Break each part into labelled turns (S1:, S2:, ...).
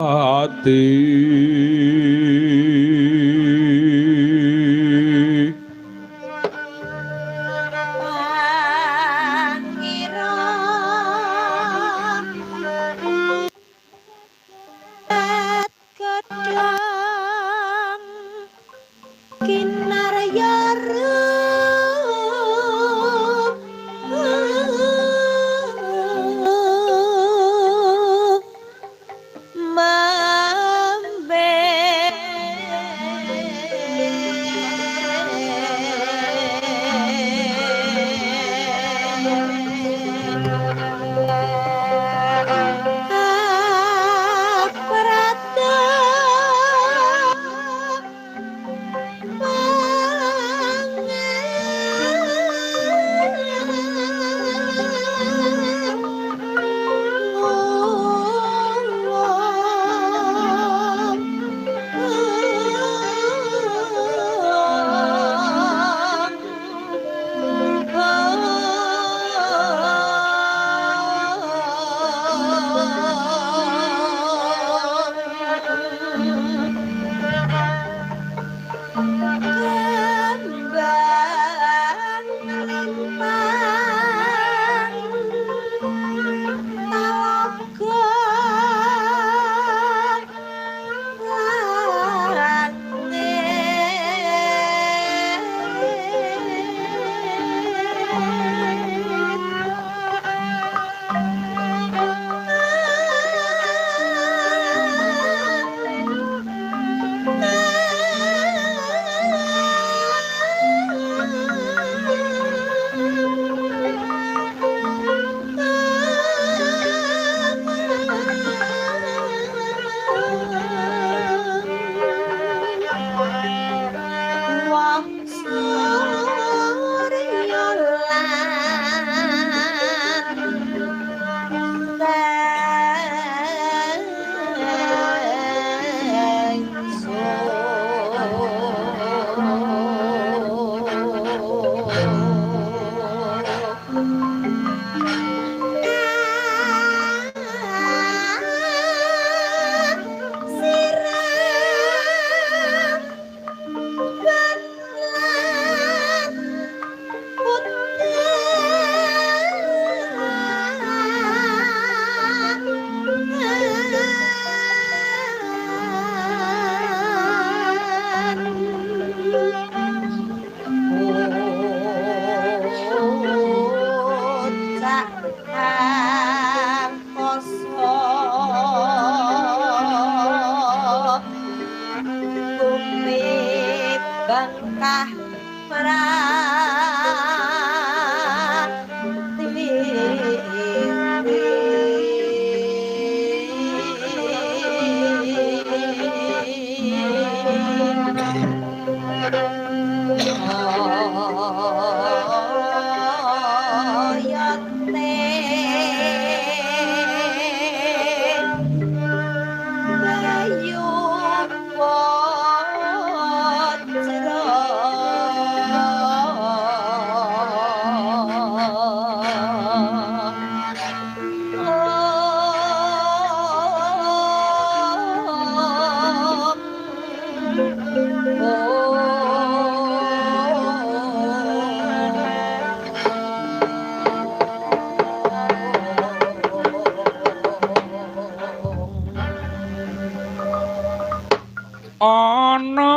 S1: ati ana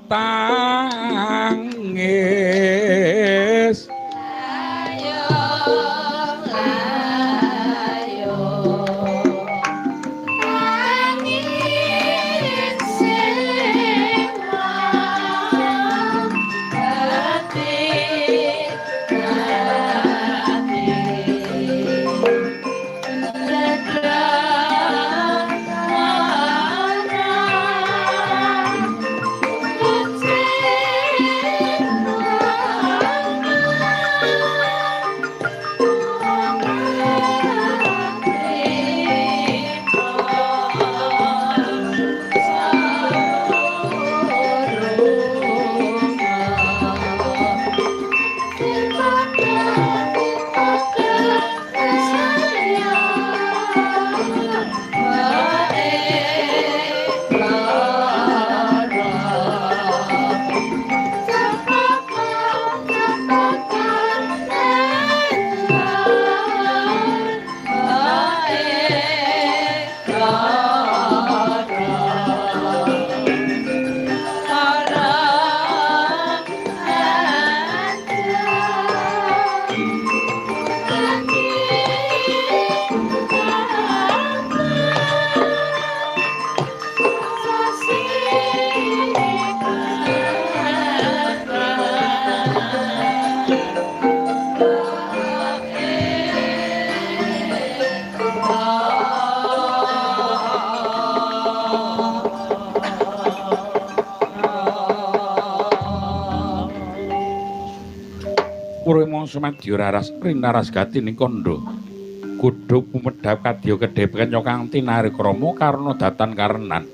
S1: tangis Sumadyo raras rinaras gatining kandha kudu pumedhap kadya kedhe kenya kang tinari krama karna datan karenan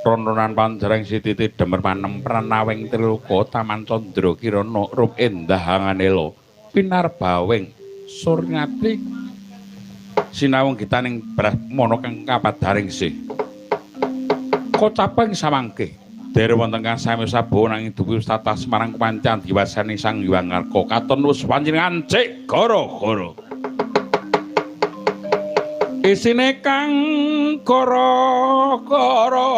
S1: rononan panjareng sititi demer panem pranawing triloka taman candra kirana rup endah anganela pinarbawing surnyati sinawung gitaning brahmana kang kapadaring sih kocaping samangke dere wonten kang sami sabawa nanging dupi tata Semarang pancan diwasani Sang Hyang Arka katon wis panjenengan cek gara-gara isine kang gara-gara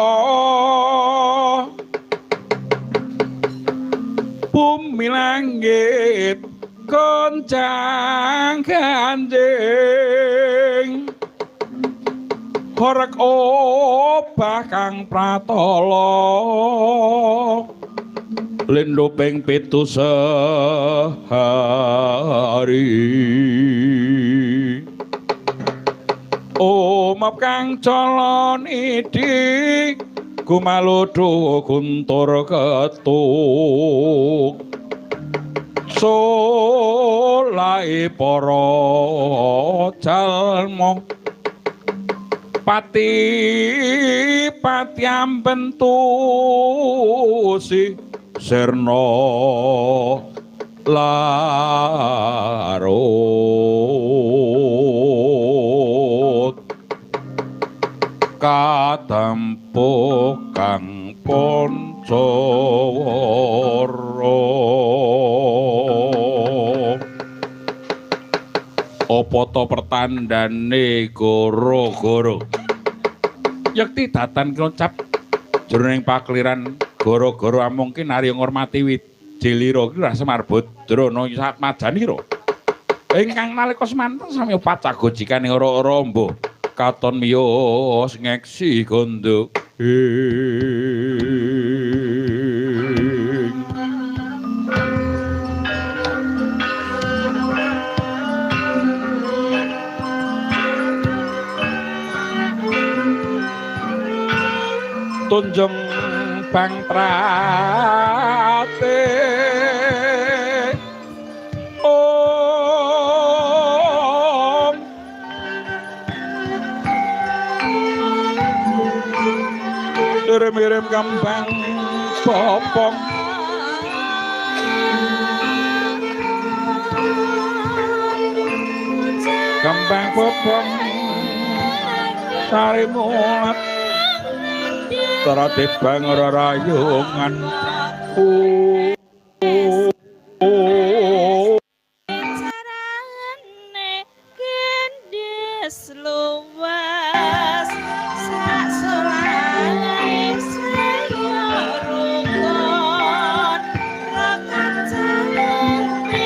S1: bumi langit goncang ganjing horek obah kang pratala lindho ping 7 sehari omap kang calon idi gumaludu guntur ketuk solai para jalma pati ambentusi sirna larut katempuh kang pancawara apa to pertandane gara-gara yekti datan kocap jroning pakliran gara-gara mungkin ari ngormati widilira ki ra semarbut drana satmajanira ingkang nalika semanten sami pacagojikaning ora-ora mbuh katon miyos ngeksi gondok tunjung bang prate om mirim kembang popong kembang popong sari mulat Tarate bang rarayungan
S2: carane gendhes luas sak solane saya rukun rekan jalane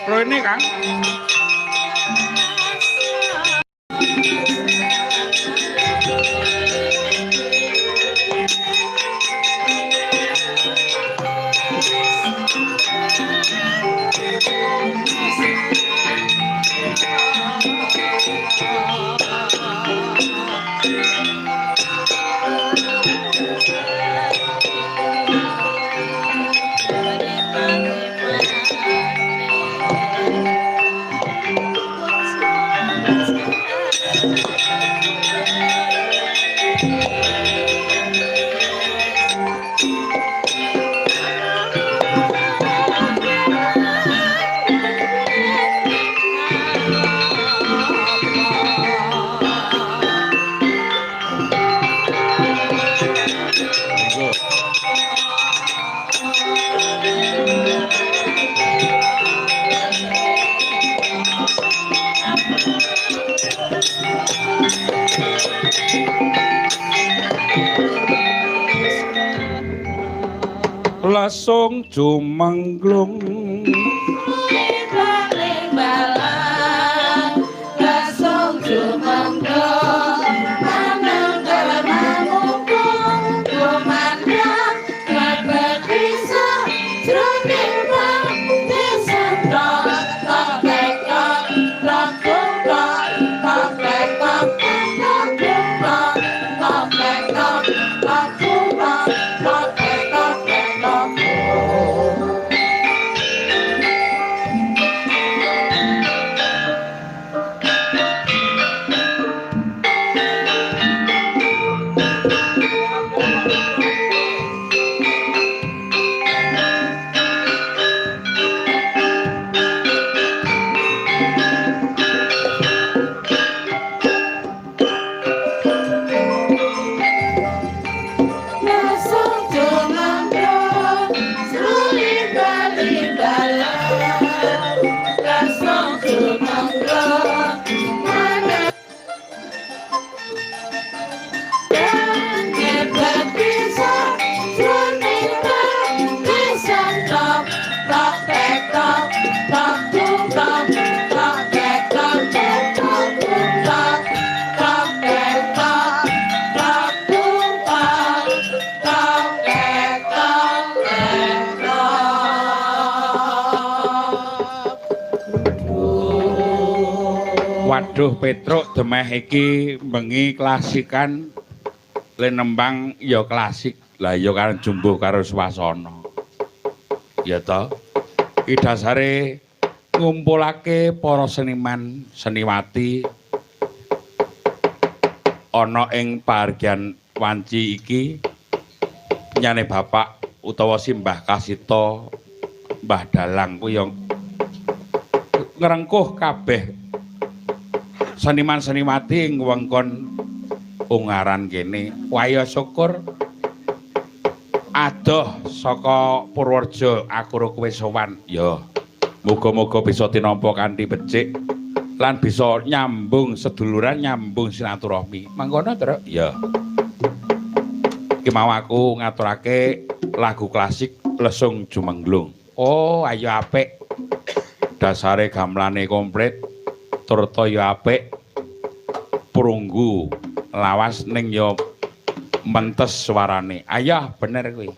S1: Rene Kang. Lasung jumangglung Waduh Petruk demeh iki bengi klasikan le nembang ya klasik. Lah ya karo jumbuh karo swasana. Ya to. Iki dasare ngumpulake para seniman seniwati ana ing pahargyan wanci iki nyane bapak utawa Simbah Kasita Mbah Dalang kuwi yang ngrengkuh kabeh seniman seniwati ing wewengkon Ungaran kene. Waya syukur adoh saka Purworejo aku kowe sowan ya. Muga-muga bisa tinampa kanthi becik lan bisa nyambung seduluran, nyambung silaturahmi. Mangkono, Truk? Ya. Iki mau aku ngaturake lagu klasik Lesung Jumenglung. Oh, ayo apik. Dasare gamelane komplit, turta ya apik. Prunggu lawas ning ya mentes suarane. Ayah bener kuwi.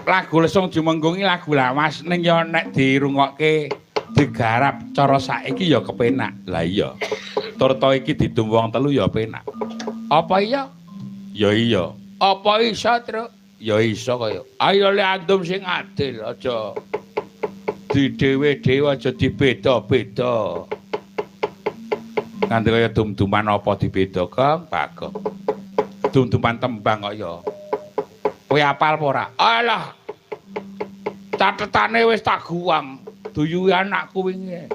S1: Lagu Lesung Jumenglung iki lagu lawas ning ya nek dirungokke digarap cara saiki ya kepenak. Lah iya. Turta iki didum wong telu ya penak. Apa iya? Ya iya. Apa iso, Truk? Ya iso kaya. Ayo le andum sing adil aja didhewe-dhewe aja dibeda-beda. Nganti kaya dum-duman apa dibeda, Kang? Bagong. Dum-duman tembang kaya. Kowe apal apa ora? Alah. Catetane wis tak guwang. Duyuhi anakku wingi.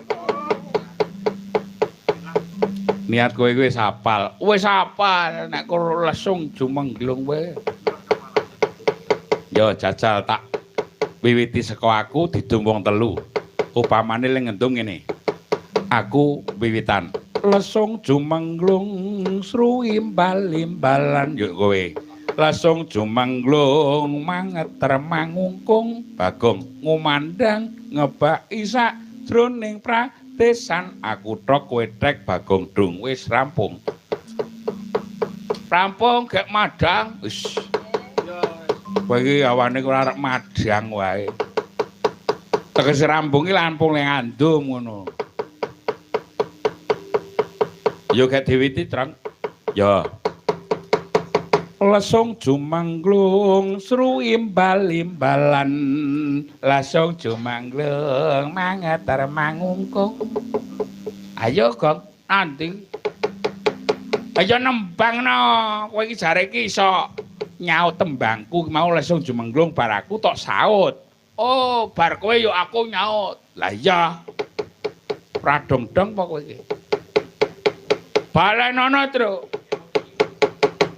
S1: Niat kowe wis apal. Wis apal nek Lesung Jumenglung kowe. Ya jajal tak wiwiti saka aku didum wong telu. Upamane ling ngendung ngene. Aku wiwitan. Lesung Jumenglung sru imbal-imbalan yuk kowe. Lesung Jumenglung mangeter mangungkung Bagong ngumandang ngebaki sak jroning pradesan aku tok kowe tek Bagong dung wis rampung. Rampung gek madang wis. Kowe iki awane ora arep madang wae. Tegese rampung iki lampung ning andum ngono. Yo gek diwiti Trang. Ya. Lesung Jumenglung sru imbal-imbalan Lesung Jumenglung mangeter mangungkung. Ayo Gong nanti. Ayo nembangno. Kowe iki jare iki iso nyaut tembangku mau Lesung Jumenglung bar aku tok saut. Oh, bar kowe yo aku nyaut. Lah iya. Pradong-dong apa kowe iki? Balenono, Truk.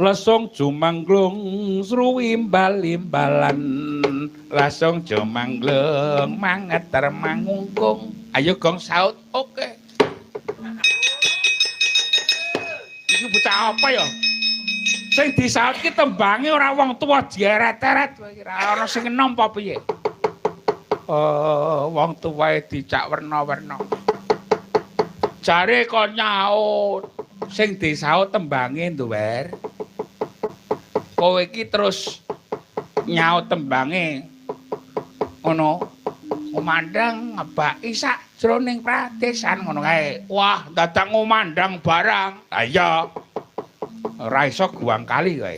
S1: Lesung Jumenglung sru imbal-imbalan Lesung Jumenglung mangeter mangungkung. Ayo Gong saut. Oke. Iki bocah apa ya? Sing disaut ki tembange ora wong tuwa dieret-eret kowe iki. Ora ana sing enom apa piye? Oh, wong tuwae dicak werna-werna. Jare kok nyaut. Sing disaut tembange nduwer. Kowe iki terus nyaut tembange ngono ngomandang ngebaki sak jroning pradesan ngono kae. Wah, dadak ngomandang barang. Lah iya. Ora iso guang kali kowe.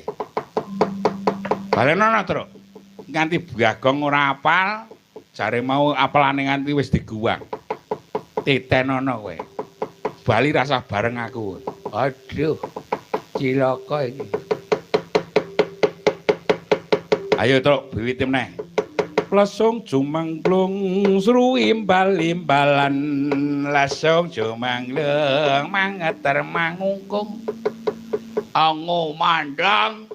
S1: Balenono, Truk. Nganti Bagong ora apal, jare mau apelane nganti wis diguang. Titenono kowe. Bali rasah bareng aku. Aduh. Cilaka iki. Ayo Truk, wiwiti meneh. Lesung Jumenglung sru imbal-imbalan Lesung Jumenglung mangeter mangungkung. Ngomandang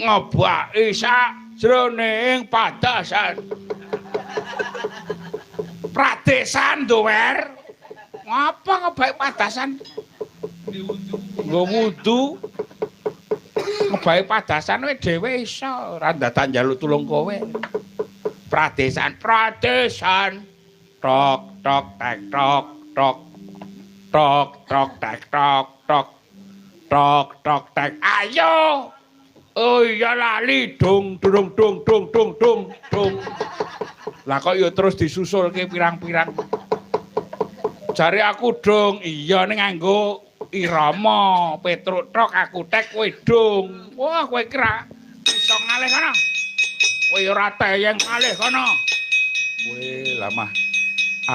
S1: ngebaki sak jroning padasan. Pradesan duwer. Ngapa ngebaki padasan? Nggo wudu. Ngebaki padasan kowe dhewe iso, ora dadak njaluk tulung kowe. Pradesan. Tok tok tek tok tok. Tok tok tek tok tok. Tok tok tek. Ayo. Oh iya lali dung dung dung dung dung dung dung. Lah kok ya terus disusulke pirang-pirang. Jare aku dong, iya ning nganggo irama Petruk tok aku tek kowe dong. Wah, kowe kira iso ngalih kono. Kowe ora teyeng ngalih kono. Kowe lah mah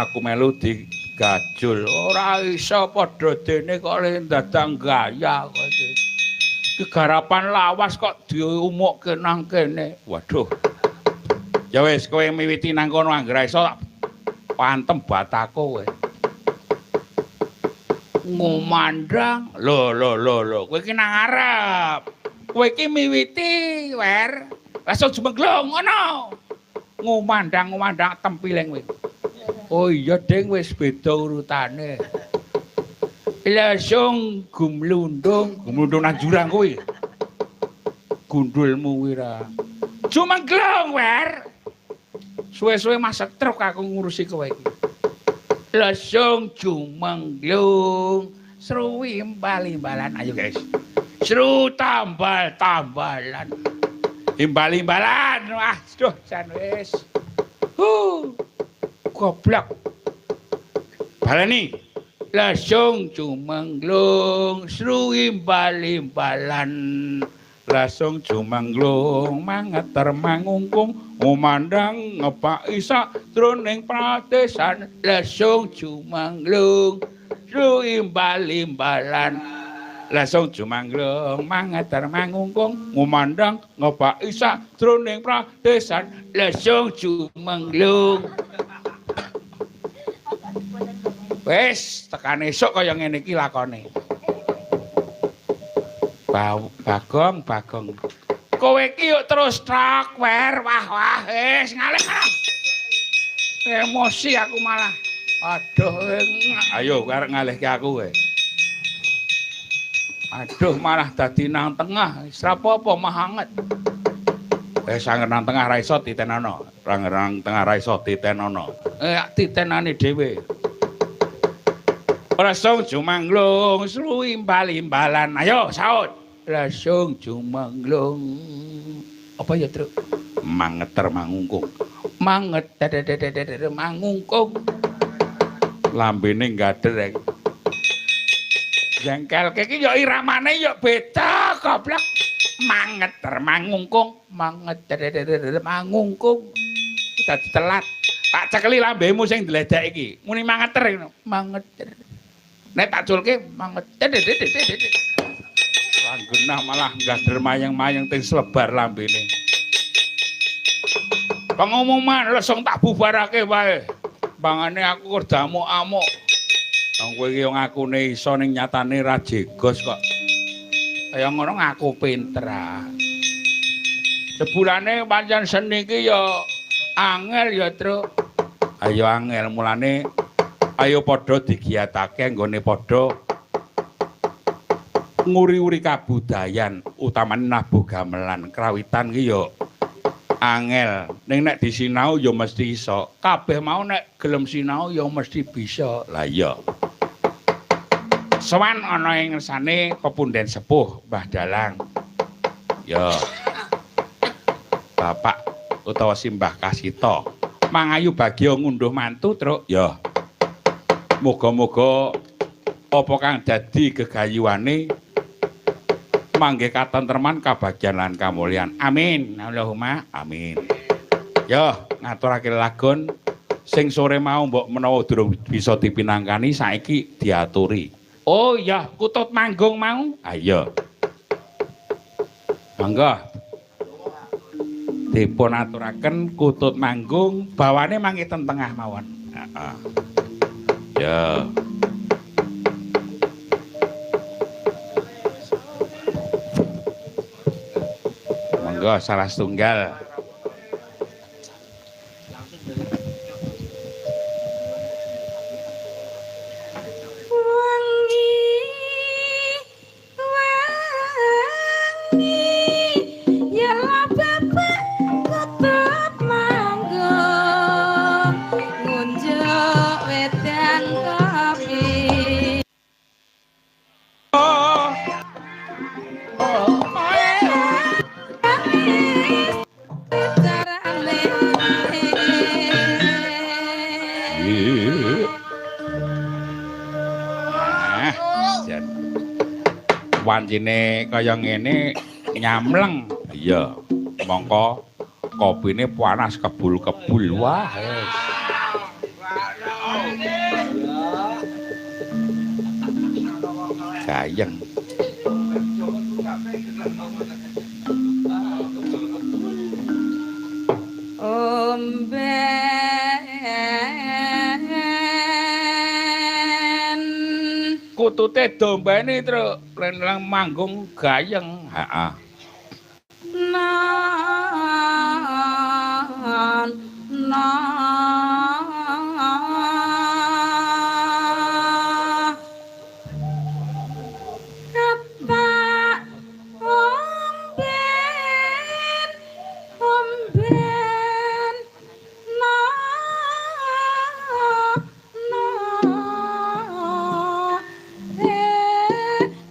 S1: aku melu digajul. Ora iso padha dene kok le dadang gaya kok iki. Kegarapan lawas kok diumukke nang kene. Waduh. Ya wis kowe miwiti nang kono anggere iso pantem batako kowe. Ngumandang lho kowe iki nang ngarep kowe iki miwiti wer langsung jumenglung ngono ngumandang tempiling kowe oh iya ding wis beda urutane langsung gumlundung nang jurang kowe gundulmu wira jumenglung wer suwe-suwe masak truk aku ngurusi kowe iki langsung jumenglung seru imbal-imbalan ayo guys seru tambal-tambalan imbal-imbalan wah duh jan wis goblok baleni langsung jumenglung seru imbal-imbalan langsung jumenglung mangeter mangungkung ngumandang ngepak isa jroning pradesan langsung jumenglung seru imbal-imbalan langsung jumenglung mangeter mangungkung ngumandang ngepak isa jroning pradesan langsung jumenglung wis tekan esuk kaya ngene iki lakone Bagong. Kowe iki yuk terus tak wer wah wis ngalih. Emosi aku malah. Aduh, ayo arek ngalihke aku kowe. Aduh, malah dadi nang tengah, wis apa-apa mah anget. Sanger nang tengah ra iso titenono. Nang tengah ra iso titenono. Titenane dhewe. Langsung jumenglung seru imbal-imbalan. Ayo saut. Langsung jumenglung apa ya truk mangeter mangungkung mangungkung lambene gadreng jengkelke iki ya iramane ya beda goblok mangeter mangungkung mangungkung dadi telat tak cekeli lambemu sing dledek iki muni mangeter ngono mangeter nek tak culke mangeter langgenah malah gader mayang-mayang ting slebar lambene. Pengumuman langsung tak bubarake wae. Bangane aku kerja amuk-amuk. Wong kowe iki ngakune iso ning nyatane ra jegos kok. Kaya ngono ngaku pinter. Sebulane pancen seni iki ya angel ya, Truk. Ayo angel mulane ayo padha digiyatake nggone padha nguri-uri kabudayan utamane nabuh gamelan krawitan ki ya angel ning nek disinau ya mesti iso kabeh mau nek gelem sinau ya mesti bisa lah iya sowan ana ing ngersane pepunden sepuh Mbah Dalang ya Bapak utawa Simbah Kasita mangayu bagya ngunduh mantu Truk ya muga-muga apa kang dadi gegayuhane mangke katentreman kabagyan lan kamulyan. Amin. Allahumma amin. Yo, ngaturake lagon sing sore mau mbok menawa durung bisa dipinangkani saiki diaturi. Oh iya, kutut manggung mau. Ayo. Mangga. Dipun aturaken kutut manggung bawane mangke ten tengah mawon. Heeh. Yo. Monggo salah setunggal. wancine kaya ngene nyamleng. Iya. Mongko kopine panas kebul-kebul. Wah, wis. Gayeng.
S2: Omben
S1: Kutute dombene truk lan manggung gayeng. Heeh.
S2: nan kepak omben omben na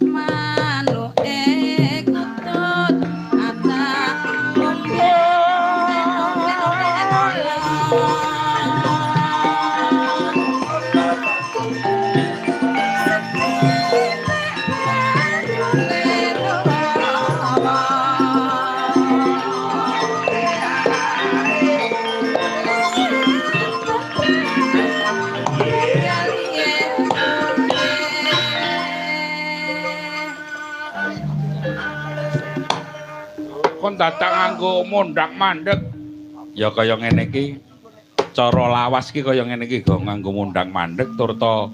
S2: manuk kutut ata
S1: Kon dadak nganggo mondhak mandhek. Ya kaya ngene iki. Cara lawas ki kaya ngene iki go nganggo mondhak mandhek tur ta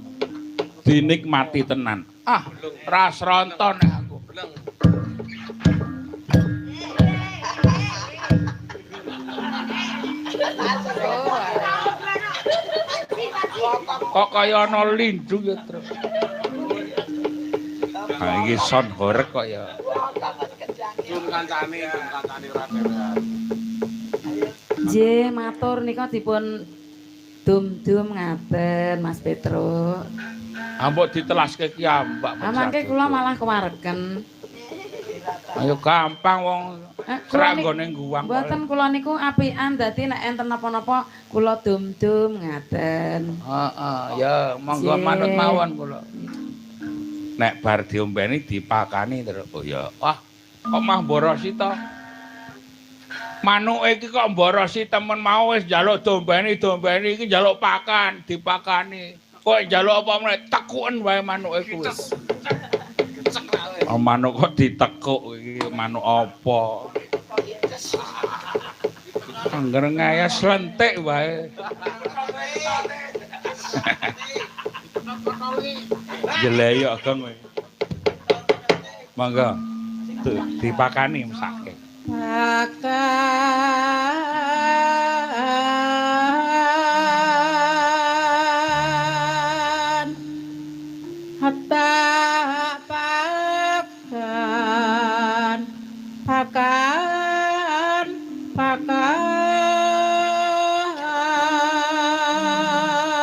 S1: dinikmati tenan. Ah, ras ronton aku. Kok kaya ana lindu ya, Tru. Ha iki son horeg kok ya.
S3: Dun kancane ora dhewean.
S2: Nggih, matur nika dipun dum-dum ngaten Mas Petruk.
S1: Ambok ditelaske ki ambak.
S2: Amangke kula malah kewareken.
S1: Ayo gampang wong
S2: Kula
S1: ranggone guwang.
S2: mboten kula niku apikan dadi nek enten napa-napa kula dum-dum ngaten.
S1: Heeh, ya monggo manut mawon kula. Nek bar diombeni dipakani terus. Oh ya, wah kok mah mborosi to? Manuke iki kok mborosi temen mau wis njaluk dombeni iki njaluk pakan, dipakani. Kok njaluk apa meneh tekuken wae manuke kuwi. Oh, manuk kok ditekuk iki manuk apa? Angger ngayas lentik wae. Jeleyok Kang kowe. Monggo dipakani mesake.
S2: Pakan hatta pakan pakan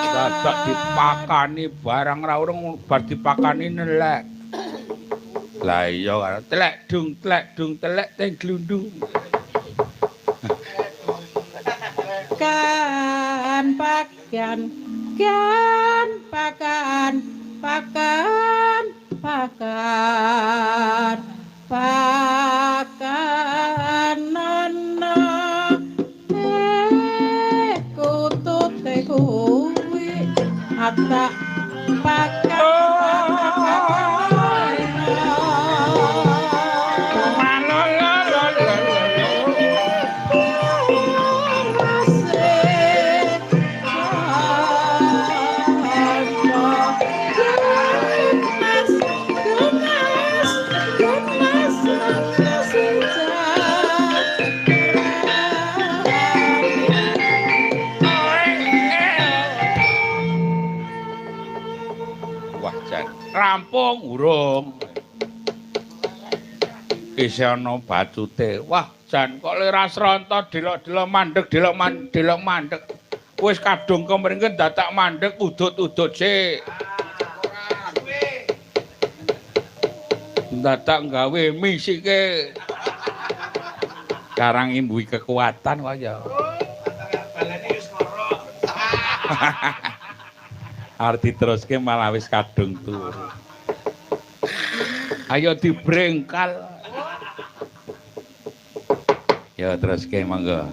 S1: Dadak dipakani barang ra urung bar dipakani nelek. Lah iya telek dung telek teng glundung.
S2: kan pakan pakan nana kutute kuwi hatta
S1: Wah jan rampung urung. Isih ana bacute. Wah jan kok leras ronto delok-delok mandeg. Wis kadung kemringken dadak mandeg udut-udut sik. Dadak gawe misike. Karang imbui kekuatan kok ya. Arep diteruske malah wis kadung turu. Ayo dibrengkal. Ya terus ke monggo.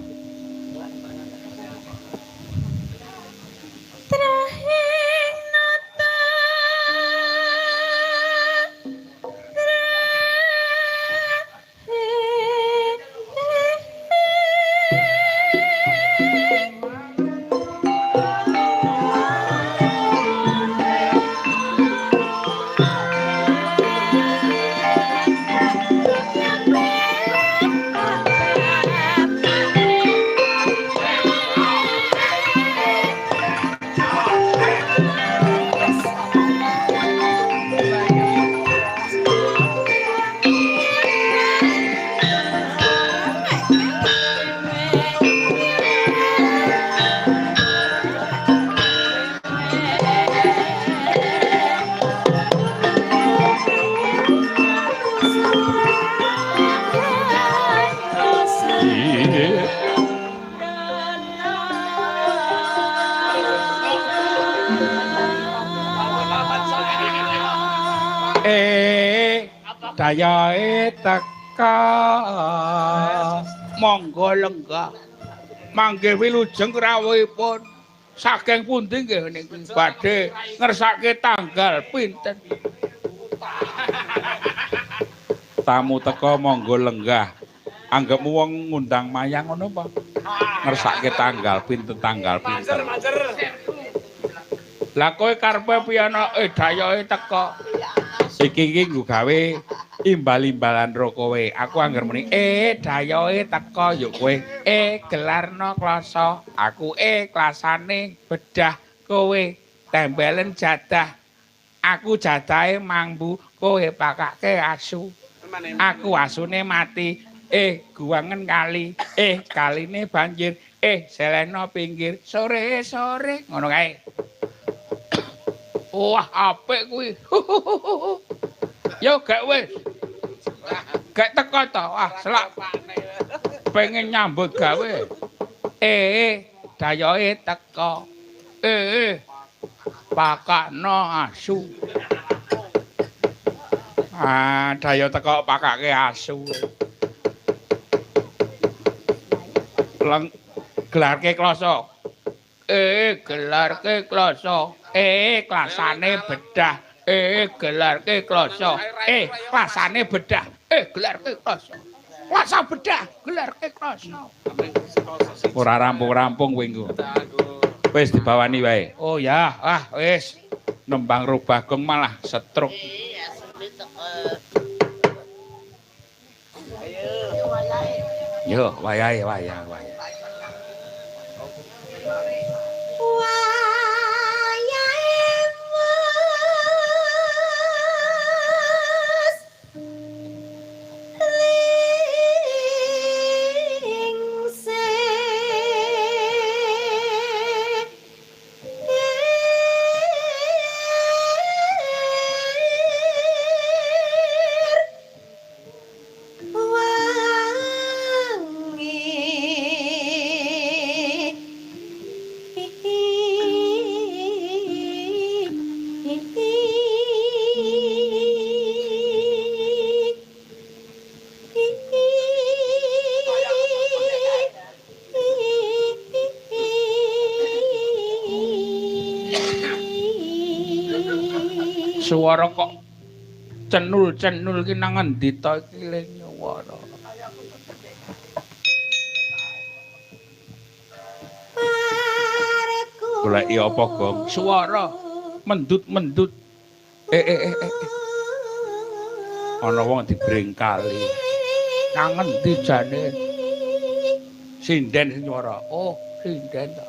S1: Dayae teka monggo lenggah mangke wilujeng rawuhipun saking pundi nggih niki badhe ngersake tanggal pinten tamu teka monggo lenggah anggapmu wong ngundang mayang ngono apa ngersake tanggal pinten lah kowe karepe piye ana dayae teka iki nggo gawe imbal-imbalan ro kowe. Aku angger muni dayoe teko yo kowe gelarno klasa. Aku klasane bedah kowe tembelen jadah. Aku jadahe mambu kowe pakake asu. Aku asune mati guangen kali. Kaline banjir. Selena pinggir sore-sore ngono kae. Wah apik kuwi. Yo gak wis. Gak teko to. Wah, selak. Pengen nyambut gawe. Dayoe teko. Pakakno asu. Dayo teko pakake asu. Gelarke klasa. Gelarke klasa. Klasane bedah. Gelarke klasa. Klasane bedah. Gelarke klasa. Klasa bedah, gelarke klasa. Ora rampung-rampung kowe engko. Wis dibawani wae. Oh ya, wis. Nembang Rubagong malah setruk. Yo, wayahe. Suara kok cenul-cenul ki nang endi to iki le nyuwara. Goleki apa, Gong? Suara mendut-mendut. Ana wong dibrengkali. Nang endi jane? Sinden nyuwara. Oh, sinden to.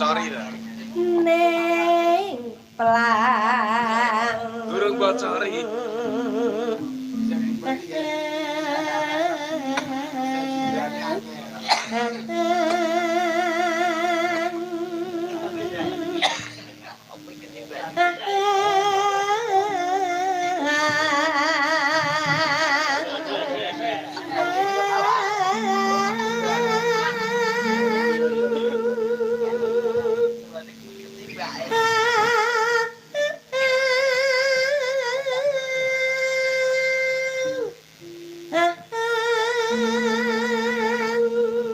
S3: bocori lho.
S2: Ning plang
S3: Durung bocori.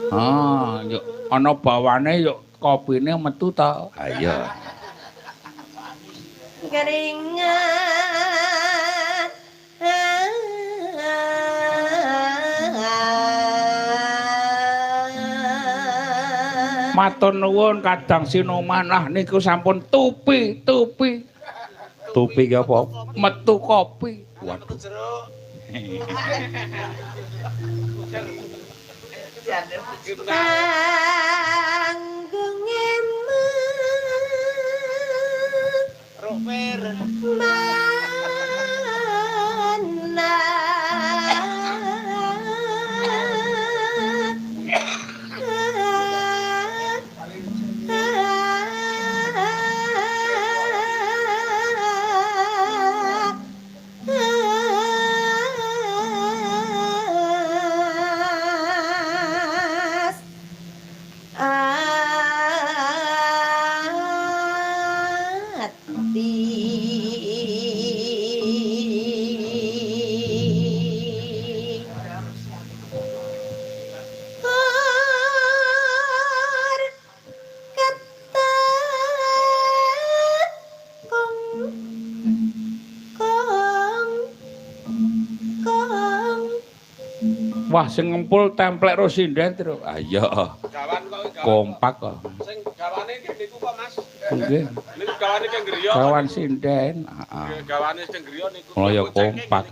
S1: Ah, yuk ana bawane yuk kopine metu ta. Ha iya.
S2: Keringat
S1: Matur nuwun Kadang Sinomanah niku sampun tupi. Tupi ki apa? Metu kopi. Waduh.
S3: Jeruk.
S2: Tanggung emet
S3: Roper.
S2: mana
S1: Wah, sing ngempul templek ro sinden, Tru. Ah iya.
S3: Gawan kok gawan.
S1: Kompak kok.
S3: Sing gawane iki niku kok Mas.
S1: Nggih.
S3: Niku gawane kang griya.
S1: Kawan sinden. Heeh.
S3: Gawane sing griya niku.
S1: Oh ya kompak.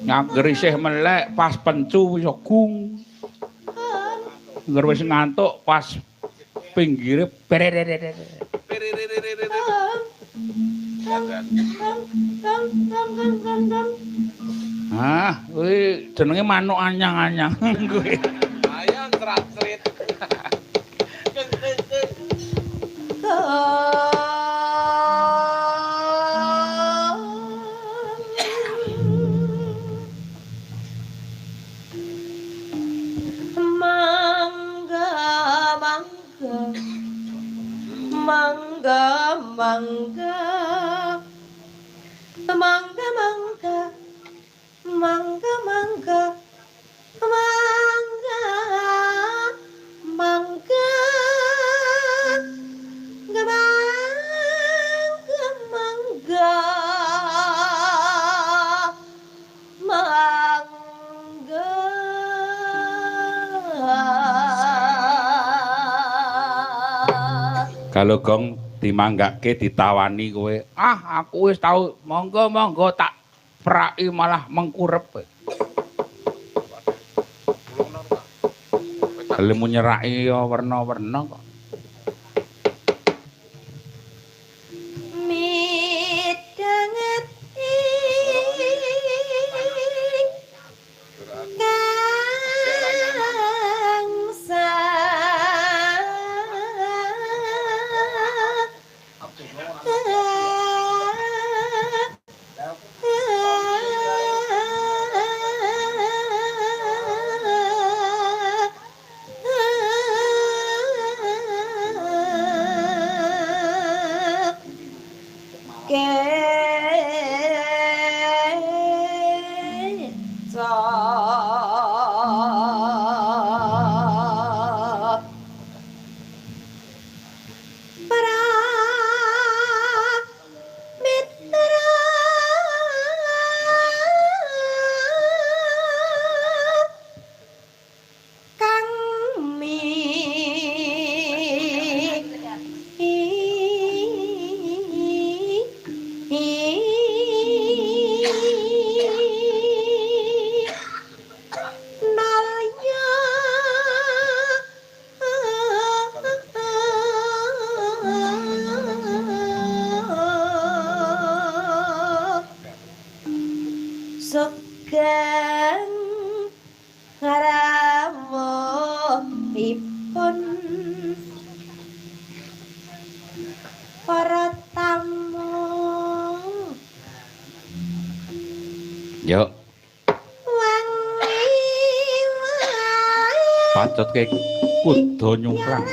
S1: Ngangger isih melek pas pencu wis gung. Ngger wis ngantuk pas pinggire bererere. Ah, kuwi jenenge manuk anyang-anyang kuwi.
S3: Ayo trat-trit.
S1: Kalau gong dimanggake ditawani kowe. Ah, aku wis tau monggo tak praki malah mengkurep. Gelem nyeraki ya werna-werna kok.
S2: sugeng rawuhipun para tamu.
S1: Yuk. Pacotke kudu nyumprang.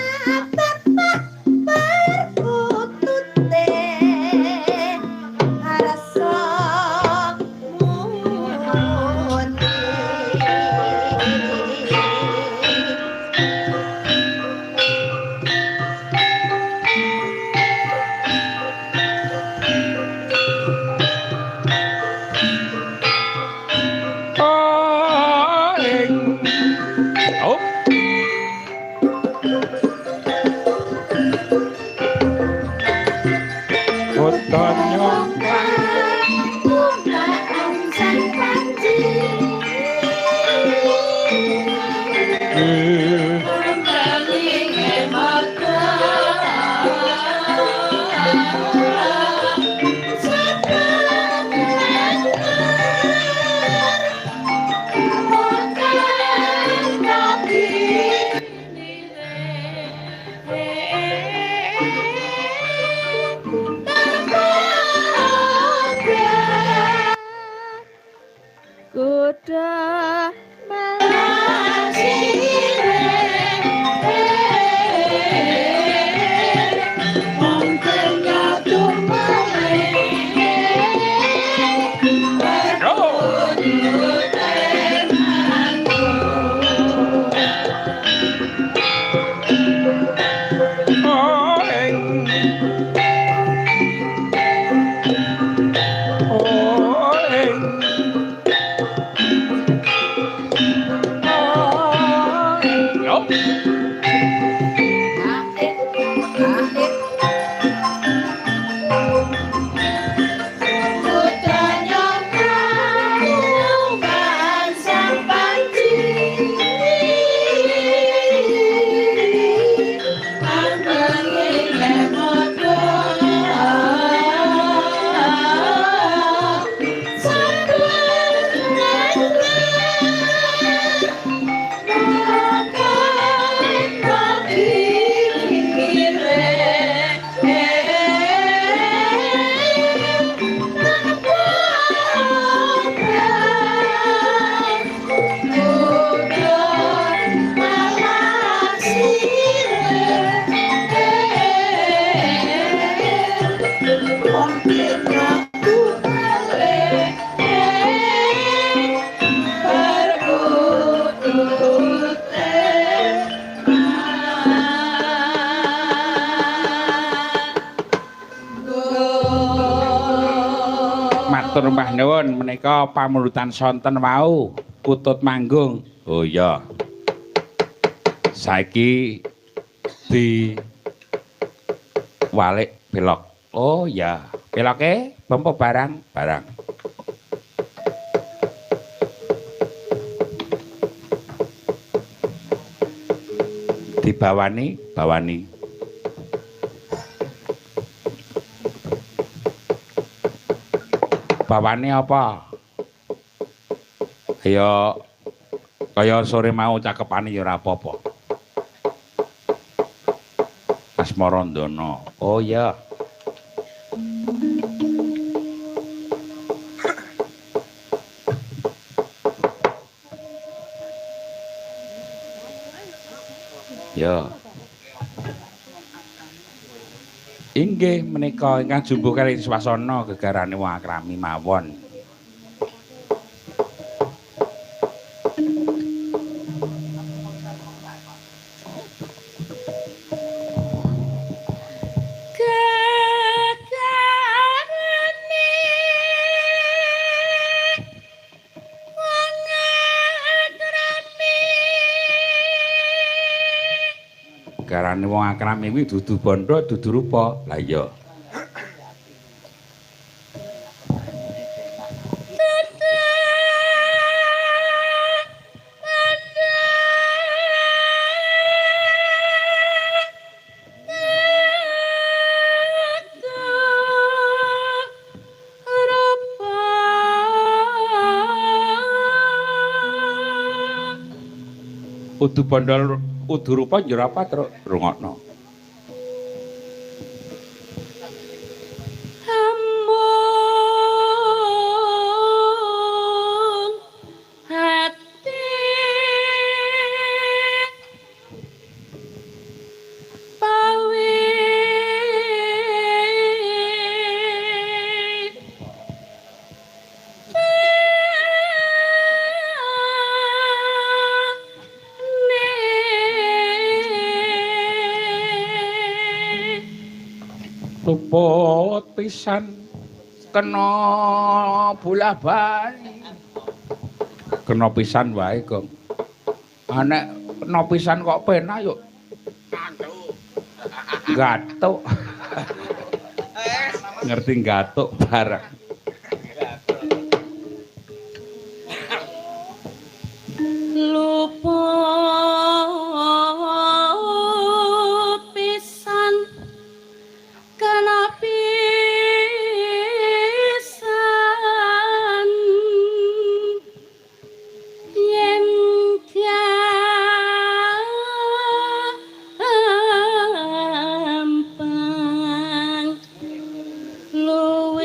S2: Kuda
S1: Matur mbah nuwun menika pamurutan sonten wau putut manggung. Oh iya. Saiki di walik belok. Oh iya, beloke bempo barang. Dibawani. Bawane apa? Kaya sore mau cakepane ya ora apa-apa. Asmarandana. Oh iya. Ya. Inggih menika ingkang jumbuh kali swasana gegarane wong akrami mawon. Garane wong akrami kuwi dudu bandha, dudu rupa. Lah iya. Udu bondol udu rupa njur apa terus rungokno.
S2: Amun hati
S1: Luput pisan kena bola bali. Kena pisan wae, Gong. Anek kena pisan kok penak yuk. Gatuk. Ngerti gatuk barang.
S2: luput pisan kena pisan yen gampang luwih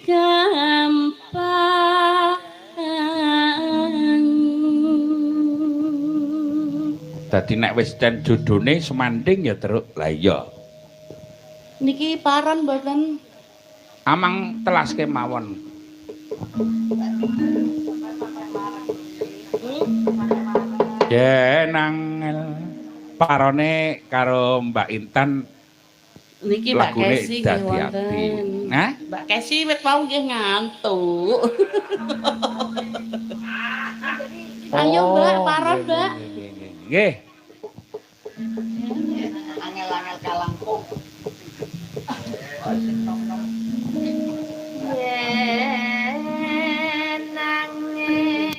S2: gampang.
S1: Dadi nek wis ten jodone semanding ya terus. Lah iya.
S2: Niki paran mboten?
S1: Amang telaske mawon. Ya nangel parone karo Mbak Intan
S2: Niki Mbak
S1: lagune
S2: Kesi
S1: dadi ati. Hah?
S2: Mbak Kesi wit mau nggih ngantuk. Ayo Mbak, paran Mbak.
S1: Nggih.
S2: Angel-angel kalangkung. Yen nangis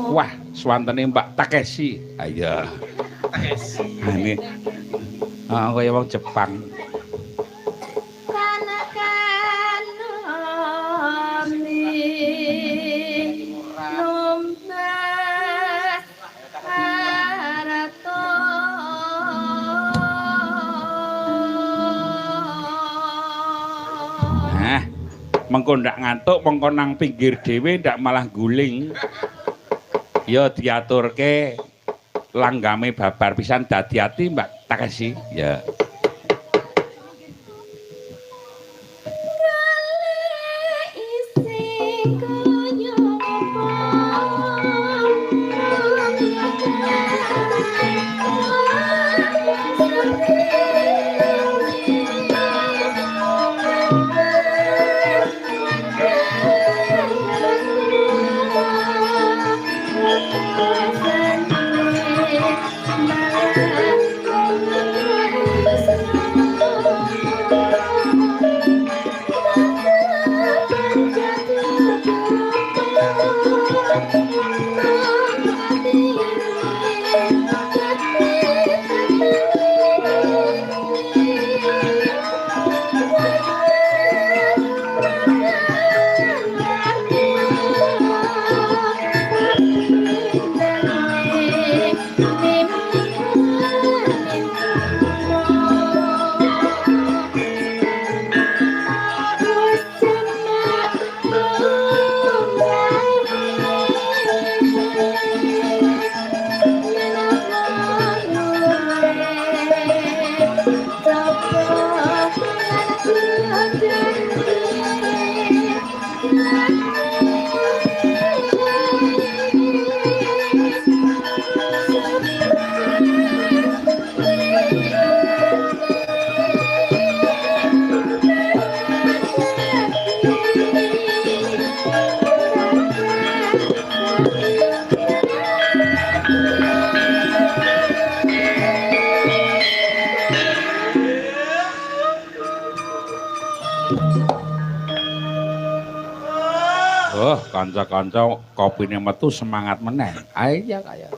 S1: Wah, swantene Mbak Takeshi. Ayo.
S3: Takeshi.
S1: Ini kaya wong Jepang. Nah, mengko ndak ngantuk, mengko nang pinggir dhewe ndak malah guling. Ya diaturke langgame babar pisan dadi ati Mbak Takeshi. Ya. Oh, kanca-kanca kopine metu semangat meneh. Ah iya kaya.